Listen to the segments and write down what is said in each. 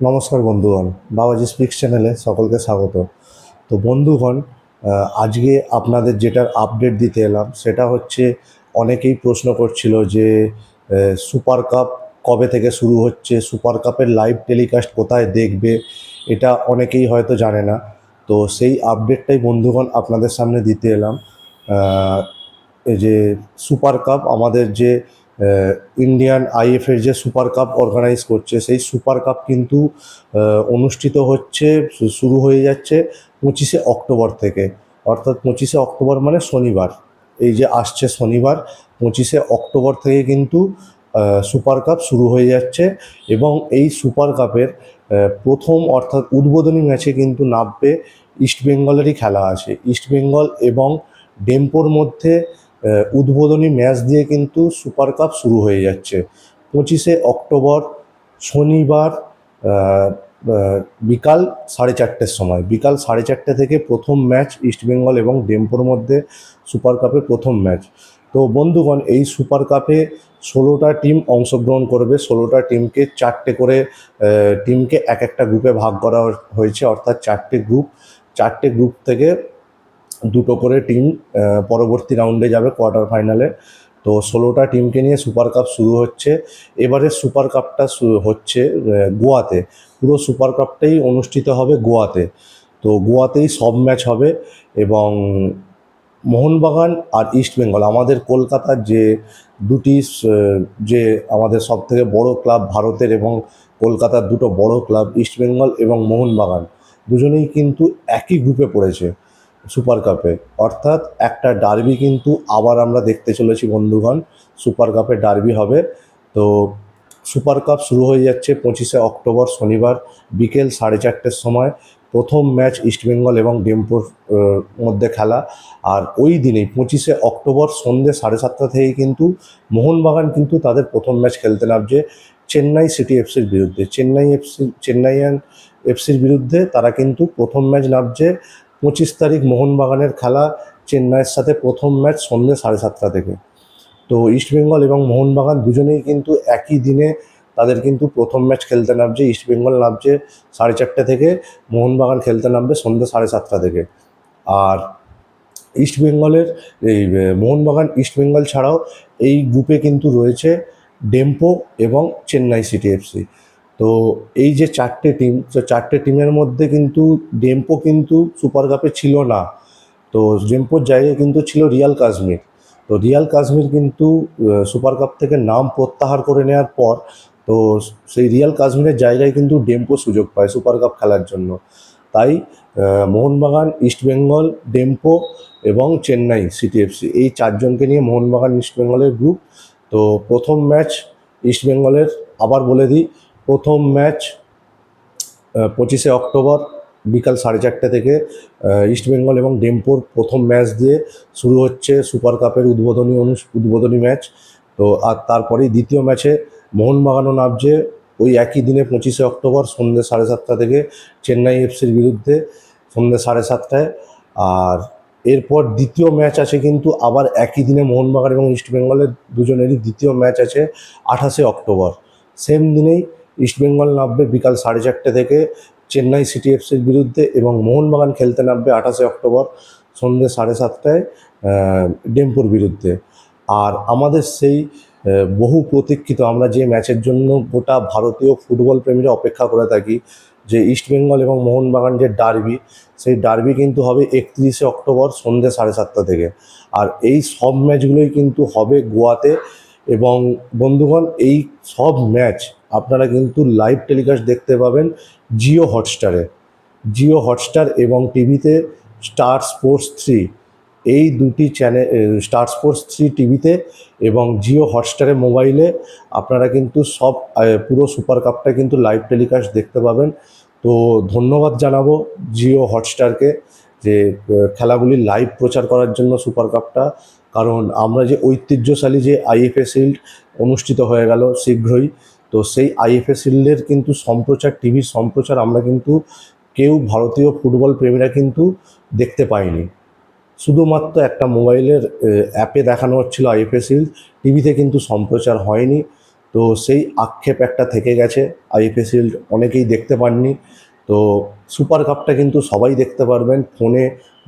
নমস্কার বন্ধুগণ, বাবাজি স্পিক্স চ্যানেলে সকলকে স্বাগত। তো বন্ধুগণ, আজকে আপনাদের যেটার আপডেট দিতে এলাম সেটা হচ্ছে, অনেকেই প্রশ্ন করছিল যে সুপার কাপ কবে থেকে শুরু হচ্ছে, সুপার কাপের লাইভ টেলিকাস্ট কোথায় দেখবে, এটা অনেকেই হয়তো জানে না। তো সেই আপডেটটাই বন্ধুগণ আপনাদের সামনে দিতে এলাম। আহ, এই যে সুপার কাপ, আমাদের যে ইন্ডিয়ান আইএফের যে সুপার কাপ অর্গানাইজ করছে, সেই সুপার কাপ কিন্তু অনুষ্ঠিত হচ্ছে, শুরু হয়ে যাচ্ছে 25শে অক্টোবর থেকে। অর্থাৎ 25শে অক্টোবর মানে শনিবার, এই যে আসছে শনিবার 25শে অক্টোবর থেকে কিন্তু সুপার কাপ শুরু হয়ে যাচ্ছে। এবং এই সুপার কাপের প্রথম অর্থাৎ উদ্বোধনী ম্যাচে কিন্তু নামবে ইস্টবেঙ্গলেরই খেলা আছে। ইস্টবেঙ্গল এবং ডেম্পোর মধ্যে উদ্বোধনী ম্যাচ দিয়ে কিন্তু সুপার কাপ শুরু হয়ে যাচ্ছে 25শে অক্টোবর শনিবার, আহ, বিকাল 4:30-র সময়। বিকাল 4:30 থেকে প্রথম ম্যাচ ইস্টবেঙ্গল এবং ডেম্পোর মধ্যে, সুপার কাপের প্রথম ম্যাচ। তো বন্ধুগণ, এই সুপার কাপে 16টা টিম অংশগ্রহণ করবে। 16টা টিমকে চারটে করে টিমকে এক একটা গ্রুপে ভাগ করা হয়েছে, অর্থাৎ চারটে গ্রুপ থেকে দুটো করে টিম পরবর্তী রাউন্ডে যাবে, কোয়ার্টার ফাইনালে। তো 16টা টিমকে নিয়ে সুপার কাপ শুরু হচ্ছে। এবারে সুপার কাপটা হচ্ছে গোয়াতে। পুরো সুপার কাপটাই অনুষ্ঠিত হবে গোয়াতে। তো গোয়াতেই সব ম্যাচ হবে। এবং মোহনবাগান আর ইস্টবেঙ্গল, আমাদের কলকাতার যে দুটি যে আমাদের সবথেকে বড় ক্লাব ভারতের, এবং কলকাতার দুটো বড় ক্লাব ইস্টবেঙ্গল এবং মোহনবাগান, দুজনেই কিন্তু একই গ্রুপে পড়েছে সুপার কাপে। অর্থাৎ একটা ডার্বি কিন্তু আবার আমরা দেখতে চলেছি বন্ধুগণ, সুপার কাপে ডার্বি হবে। তো সুপার কাপ শুরু হয়ে যাচ্ছে 25শে অক্টোবর শনিবার বিকেল 4:30-র সময়। প্রথম ম্যাচ ইস্টবেঙ্গল এবং ডেম্পোর মধ্যে খেলা। আর ওই দিনেই 25শে অক্টোবর সন্ধ্যে 7:30 থেকেই কিন্তু মোহনবাগান কিন্তু তাদের প্রথম ম্যাচ খেলতে নামছে চেন্নাই সিটি এফসির বিরুদ্ধে। চেন্নাইয়ান এফসির বিরুদ্ধে তারা কিন্তু প্রথম ম্যাচ নামছে। 25 তারিখ মোহনবাগানের খেলা চেন্নাইয়ের সাথে, প্রথম ম্যাচ সন্ধ্যে 7:30 থেকে। তো ইস্টবেঙ্গল এবং মোহনবাগান দুজনেই কিন্তু একই দিনে তাদের কিন্তু প্রথম ম্যাচ খেলতে নামছে। ইস্টবেঙ্গল নামছে 4:30 থেকে, মোহনবাগান খেলতে নামবে সন্ধ্যে 7:30 থেকে। আর ইস্টবেঙ্গলের এই মোহনবাগান ইস্টবেঙ্গল ছাড়াও এই গ্রুপে কিন্তু রয়েছে ডেম্পো এবং চেন্নাই সিটি এফসি। তো এই যে চারটে টিম, তো চারটে টিমের মধ্যে কিন্তু ডেম্পো কিন্তু সুপার কাপে ছিল না। তো ডেম্পোর জায়গায় কিন্তু ছিল রিয়াল কাশ্মীর। তো রিয়াল কাশ্মীর কিন্তু সুপার কাপ থেকে নাম প্রত্যাহার করে নেওয়ার পর, তো সেই রিয়াল কাশ্মীরের জায়গায় কিন্তু ডেম্পো সুযোগ পায় সুপার কাপ খেলার জন্য। তাই মোহনবাগান, ইস্টবেঙ্গল, ডেম্পো এবং চেন্নাই সিটি এফসি, এই চারজনকে নিয়ে মোহনবাগান ইস্টবেঙ্গলের গ্রুপ। তো প্রথম ম্যাচ ইস্টবেঙ্গলের, আবার বলে দিই, প্রথম ম্যাচ 25শে অক্টোবর বিকাল 4:30 থেকে ইস্টবেঙ্গল এবং ডেম্পোর প্রথম ম্যাচ দিয়ে শুরু হচ্ছে সুপার কাপের উদ্বোধনী ম্যাচ। তো আর তারপরেই দ্বিতীয় ম্যাচে মোহনবাগানও নামছে ওই একই দিনে 25শে অক্টোবর সন্ধ্যে 7:30 থেকে চেন্নাই এফসির বিরুদ্ধে সন্ধ্যে 7:30টায়। আর এরপর দ্বিতীয় ম্যাচ আছে কিন্তু আবার একই দিনে মোহনবাগান এবং ইস্টবেঙ্গলের দুজনেরই দ্বিতীয় ম্যাচ আছে 28শে অক্টোবর। সেম দিনেই ইস্টবেঙ্গল নামবে বিকাল 4:30 থেকে চেন্নাই সিটি এফসির বিরুদ্ধে, এবং মোহনবাগান খেলতে নামবে 28শে অক্টোবর সন্ধ্যে 7:30টায় ডেম্পোর বিরুদ্ধে। আর আমাদের সেই বহু প্রতীক্ষিত, আমরা যে ম্যাচের জন্য গোটা ভারতীয় ফুটবল প্রেমীরা অপেক্ষা করে থাকি, যে ইস্টবেঙ্গল এবং মোহনবাগান যে ডার্বি, সেই ডার্বি কিন্তু হবে 31শে অক্টোবর সন্ধ্যে 7:30 থেকে। আর এই সব ম্যাচগুলোই কিন্তু হবে গোয়াতে। এবং বন্ধুগণ, এই সব ম্যাচ আপনারা কিন্তু লাইভ টেলিকাস্ট দেখতে পাবেন জিও হটস্টার এবং টিভিতে স্টার স্পোর্টস 3, এই দুটি চ্যানেল, স্টার স্পোর্টস 3 টিভিতে এবং জিও হটস্টারে মোবাইলে আপনারা কিন্তু সব পুরো সুপার কাপটা কিন্তু লাইভ টেলিকাস্ট দেখতে পাবেন। তো ধন্যবাদ জানাবো জিও হটস্টারকে, যে খেলাগুলি লাইভ প্রচার করার জন্য সুপার কাপটা। কারণ আমরা যে ঐতিহ্যশালী যে আইএফএ শিল্ড অনুষ্ঠিত হয়ে গেল শীঘ্রই, তো সেই আইএফএ শিল্ডের কিন্তু সম্প্রচার, টিভির সম্প্রচার আমরা কিন্তু কেউ, ভারতীয় ফুটবল প্রেমীরা কিন্তু দেখতে পাইনি। শুধুমাত্র একটা মোবাইলের অ্যাপে দেখানো হচ্ছিল আইএফএ শিল্ড, টিভিতে কিন্তু সম্প্রচার হয়নি। তো তো সেই আক্ষেপ একটা থেকে গেছে, আইপিএল অনেকেই দেখতে পাননি। তো সুপার কাপটা কিন্তু সবাই দেখতে পারবেন, ফোনে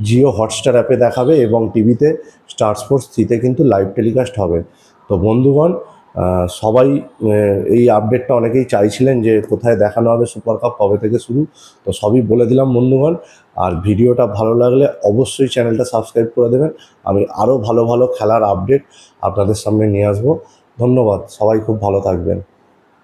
জিও হটস্টার অ্যাপে দেখাবে এবং টিভিতে স্টার স্পোর্টস 3-তে কিন্তু লাইভ টেলিকাস্ট হবে। তো বন্ধুগণ, সবাই এই আপডেটটা অনেকেই চাইছিলেন যে কোথায় দেখানো হবে সুপার কাপ, কবে থেকে শুরু। তো সবই বলে দিলাম বন্ধুগণ। আর ভিডিওটা ভালো লাগলে অবশ্যই চ্যানেলটা সাবস্ক্রাইব করে দেবেন। আমি আরও ভালো ভালো খেলার আপডেট আপনাদের সামনে নিয়ে আসবো। ধন্যবাদ, সবাই খুব ভালো থাকবেন।